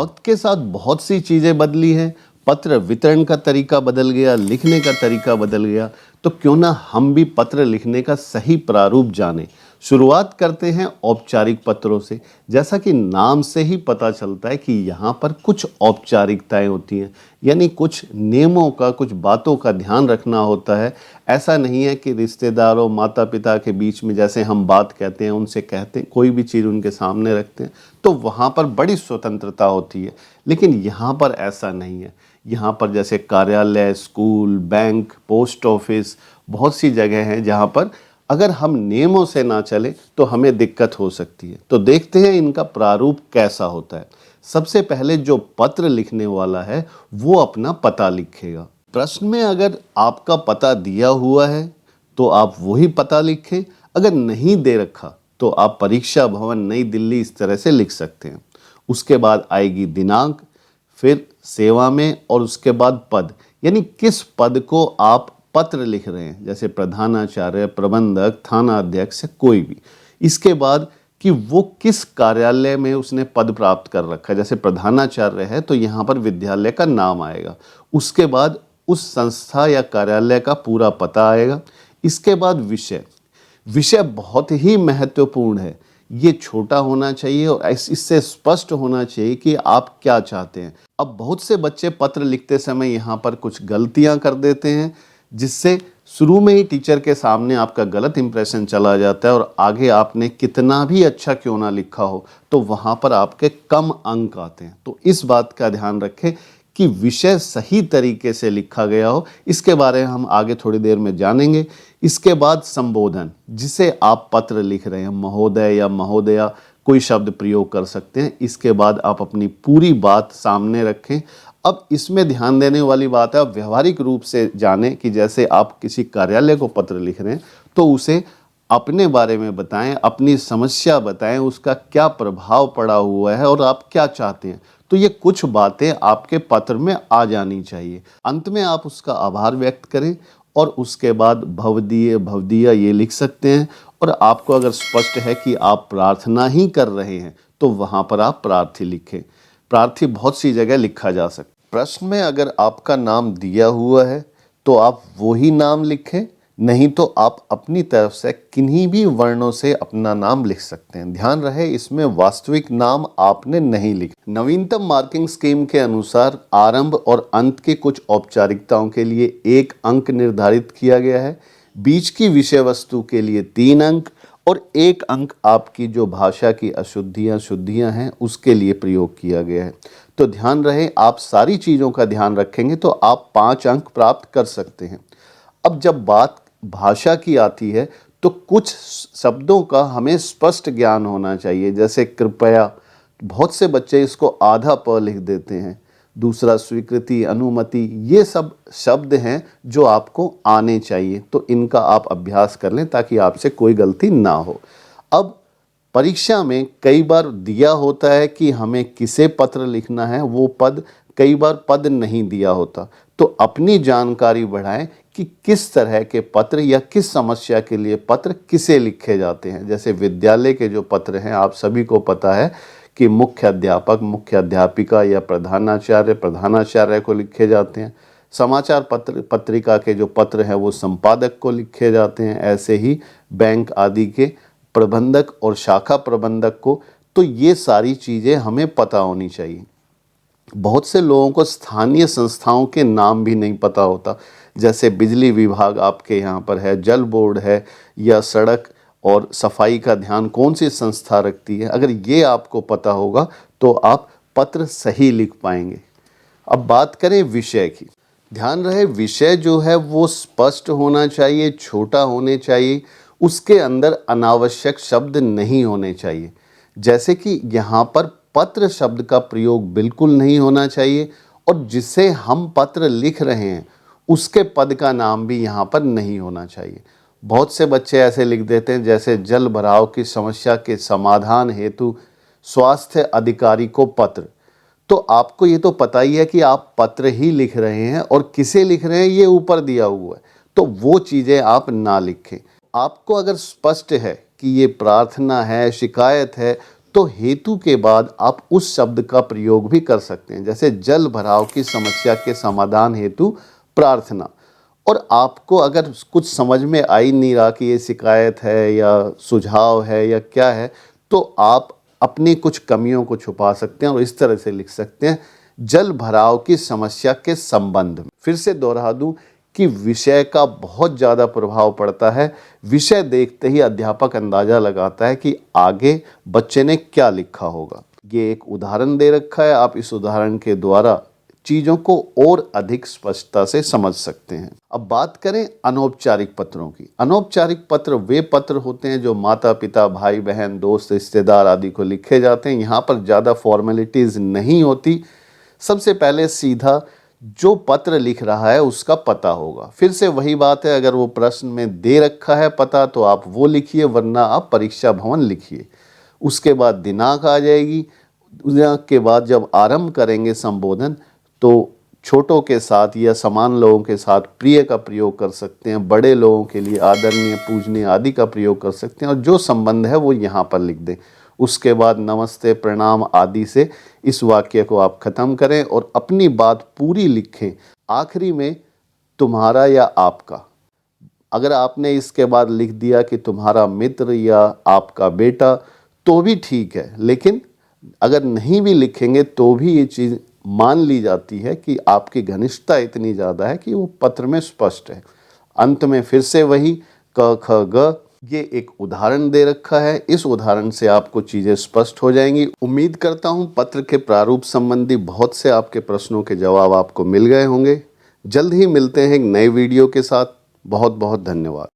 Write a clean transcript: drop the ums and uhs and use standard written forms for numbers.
वक्त के साथ बहुत सी चीज़ें बदली हैं। पत्र वितरण का तरीका बदल गया, लिखने का तरीका बदल गया। तो क्यों ना हम भी पत्र लिखने का सही प्रारूप जानें। शुरुआत करते हैं औपचारिक पत्रों से। जैसा कि नाम से ही पता चलता है कि यहाँ पर कुछ औपचारिकताएं होती हैं, यानी कुछ नियमों का, कुछ बातों का ध्यान रखना होता है। ऐसा नहीं है कि रिश्तेदारों, माता पिता के बीच में जैसे हम बात कहते हैं, उनसे कहते हैं, कोई भी चीज़ उनके सामने रखते हैं तो वहाँ पर बड़ी स्वतंत्रता होती है। लेकिन यहाँ पर ऐसा नहीं है। यहाँ पर जैसे कार्यालय, स्कूल, बैंक, पोस्ट ऑफिस, बहुत सी जगह हैं जहाँ पर अगर हम नियमों से ना चले तो हमें दिक्कत हो सकती है। तो देखते हैं इनका प्रारूप कैसा होता है। सबसे पहले जो पत्र लिखने वाला है वो अपना पता लिखेगा। प्रश्न में अगर आपका पता दिया हुआ है तो आप वही पता लिखें। अगर नहीं दे रखा तो आप परीक्षा भवन, नई दिल्ली, इस तरह से लिख सकते हैं। उसके बाद आएगी दिनांक, फिर सेवा में, और उसके बाद पद, यानी किस पद को आप पत्र लिख रहे हैं, जैसे प्रधानाचार्य, प्रबंधक, थाना अध्यक्ष, कोई भी। इसके बाद कि वो किस कार्यालय में उसने पद प्राप्त कर रखा है। जैसे प्रधानाचार्य है तो यहाँ पर विद्यालय का नाम आएगा। उसके बाद उस संस्था या कार्यालय का पूरा पता आएगा। इसके बाद विषय। विषय बहुत ही महत्वपूर्ण है। ये छोटा होना चाहिए और इससे स्पष्ट होना चाहिए कि आप क्या चाहते हैं। अब बहुत से बच्चे पत्र लिखते समय यहाँ पर कुछ गलतियाँ कर देते हैं, जिससे शुरू में ही टीचर के सामने आपका गलत इंप्रेशन चला जाता है और आगे आपने कितना भी अच्छा क्यों ना लिखा हो तो वहाँ पर आपके कम अंक आते हैं। तो इस बात का ध्यान रखें कि विषय सही तरीके से लिखा गया हो। इसके बारे में हम आगे थोड़ी देर में जानेंगे। इसके बाद संबोधन, जिसे आप पत्र लिख रहे हैं, महोदय या महोदया, कोई शब्द प्रयोग कर सकते हैं। इसके बाद आप अपनी पूरी बात सामने रखें। अब इसमें ध्यान देने वाली बात है, आप व्यवहारिक रूप से जानें कि जैसे आप किसी कार्यालय को पत्र लिख रहे हैं तो उसे अपने बारे में बताएं, अपनी समस्या बताएं, उसका क्या प्रभाव पड़ा हुआ है और आप क्या चाहते हैं। तो ये कुछ बातें आपके पत्र में आ जानी चाहिए। अंत में आप उसका आभार व्यक्त करें और उसके बाद भवदीय, भवदीया ये लिख सकते हैं। और आपको अगर स्पष्ट है कि आप प्रार्थना ही कर रहे हैं तो वहाँ पर आप प्रार्थी लिखें। प्रार्थी बहुत सी जगह लिखा जा सकता है। प्रश्न में अगर आपका नाम दिया हुआ है तो आप वही नाम लिखें, नहीं तो आप अपनी तरफ से किन्हीं भी वर्णों से अपना नाम लिख सकते हैं। ध्यान रहे इसमें वास्तविक नाम आपने नहीं लिखा। नवीनतम मार्किंग स्कीम के अनुसार आरंभ और अंत के कुछ औपचारिकताओं के लिए 1 अंक निर्धारित किया गया है। बीच की विषय वस्तु के लिए 3 अंक और 1 अंक आपकी जो भाषा की अशुद्धियाँ, शुद्धियाँ हैं उसके लिए प्रयोग किया गया है। तो ध्यान रहे आप सारी चीज़ों का ध्यान रखेंगे तो आप 5 अंक प्राप्त कर सकते हैं। अब जब बात भाषा की आती है तो कुछ शब्दों का हमें स्पष्ट ज्ञान होना चाहिए। जैसे कृपया, बहुत से बच्चे इसको आधा प लिख देते हैं। दूसरा स्वीकृति, अनुमति, ये सब शब्द हैं जो आपको आने चाहिए। तो इनका आप अभ्यास कर लें ताकि आपसे कोई गलती ना हो। अब परीक्षा में कई बार दिया होता है कि हमें किसे पत्र लिखना है, वो पद, कई बार पद नहीं दिया होता। तो अपनी जानकारी बढ़ाएं कि किस तरह के पत्र या किस समस्या के लिए पत्र किसे लिखे जाते हैं। जैसे विद्यालय के जो पत्र हैं, आप सभी को पता है कि मुख्य अध्यापक, मुख्य अध्यापिका या प्रधानाचार्य, प्रधानाचार्य को लिखे जाते हैं। समाचार पत्र, पत्रिका के जो पत्र हैं वो संपादक को लिखे जाते हैं। ऐसे ही बैंक आदि के प्रबंधक और शाखा प्रबंधक को। तो ये सारी चीज़ें हमें पता होनी चाहिए। बहुत से लोगों को स्थानीय संस्थाओं के नाम भी नहीं पता होता। जैसे बिजली विभाग आपके यहाँ पर है, जल बोर्ड है, या सड़क और सफाई का ध्यान कौन सी संस्था रखती है। अगर ये आपको पता होगा तो आप पत्र सही लिख पाएंगे। अब बात करें विषय की। ध्यान रहे विषय जो है वो स्पष्ट होना चाहिए, छोटा होने चाहिए। उसके अंदर अनावश्यक शब्द नहीं होने चाहिए। जैसे कि यहाँ पर पत्र शब्द का प्रयोग बिल्कुल नहीं होना चाहिए और जिसे हम पत्र लिख रहे हैं उसके पद का नाम भी यहाँ पर नहीं होना चाहिए। बहुत से बच्चे ऐसे लिख देते हैं जैसे जल भराव की समस्या के समाधान हेतु स्वास्थ्य अधिकारी को पत्र। तो आपको ये तो पता ही है कि आप पत्र ही लिख रहे हैं और किसे लिख रहे हैं ये ऊपर दिया हुआ है। तो वो चीज़ें आप ना लिखें। आपको अगर स्पष्ट है कि ये प्रार्थना है, शिकायत है, तो हेतु के बाद आप उस शब्द का प्रयोग भी कर सकते हैं, जैसे जल भराव की समस्या के समाधान हेतु प्रार्थना। और आपको अगर कुछ समझ में आ ही नहीं रहा कि ये शिकायत है या सुझाव है या क्या है, तो आप अपनी कुछ कमियों को छुपा सकते हैं और इस तरह से लिख सकते हैं, जल भराव की समस्या के संबंध में। फिर से दोहरा दूं कि विषय का बहुत ज़्यादा प्रभाव पड़ता है। विषय देखते ही अध्यापक अंदाज़ा लगाता है कि आगे बच्चे ने क्या लिखा होगा। ये एक उदाहरण दे रखा है, आप इस उदाहरण के द्वारा चीज़ों को और अधिक स्पष्टता से समझ सकते हैं। अब बात करें अनौपचारिक पत्रों की। अनौपचारिक पत्र वे पत्र होते हैं जो माता पिता, भाई बहन, दोस्त, रिश्तेदार आदि को लिखे जाते हैं। यहाँ पर ज़्यादा फॉर्मेलिटीज़ नहीं होती। सबसे पहले सीधा जो पत्र लिख रहा है उसका पता होगा। फिर से वही बात है, अगर वो प्रश्न में दे रखा है पता तो आप वो लिखिए, वरना आप परीक्षा भवन लिखिए। उसके बाद दिनांक आ जाएगी। दिनांक के बाद जब आरंभ करेंगे संबोधन, तो छोटों के साथ या समान लोगों के साथ प्रिय का प्रयोग कर सकते हैं, बड़े लोगों के लिए आदरणीय, पूजनीय आदि का प्रयोग कर सकते हैं, और जो संबंध है वो यहाँ पर लिख दें। उसके बाद नमस्ते, प्रणाम आदि से इस वाक्य को आप ख़त्म करें और अपनी बात पूरी लिखें। आखिरी में तुम्हारा या आपका, अगर आपने इसके बाद लिख दिया कि तुम्हारा मित्र या आपका बेटा तो भी ठीक है, लेकिन अगर नहीं भी लिखेंगे तो भी ये चीज़ मान ली जाती है कि आपकी घनिष्ठता इतनी ज़्यादा है कि वो पत्र में स्पष्ट है। अंत में फिर से वही क ख ग, ये एक उदाहरण दे रखा है। इस उदाहरण से आपको चीज़ें स्पष्ट हो जाएंगी। उम्मीद करता हूँ पत्र के प्रारूप संबंधी बहुत से आपके प्रश्नों के जवाब आपको मिल गए होंगे। जल्द ही मिलते हैं एक नए वीडियो के साथ। बहुत बहुत धन्यवाद।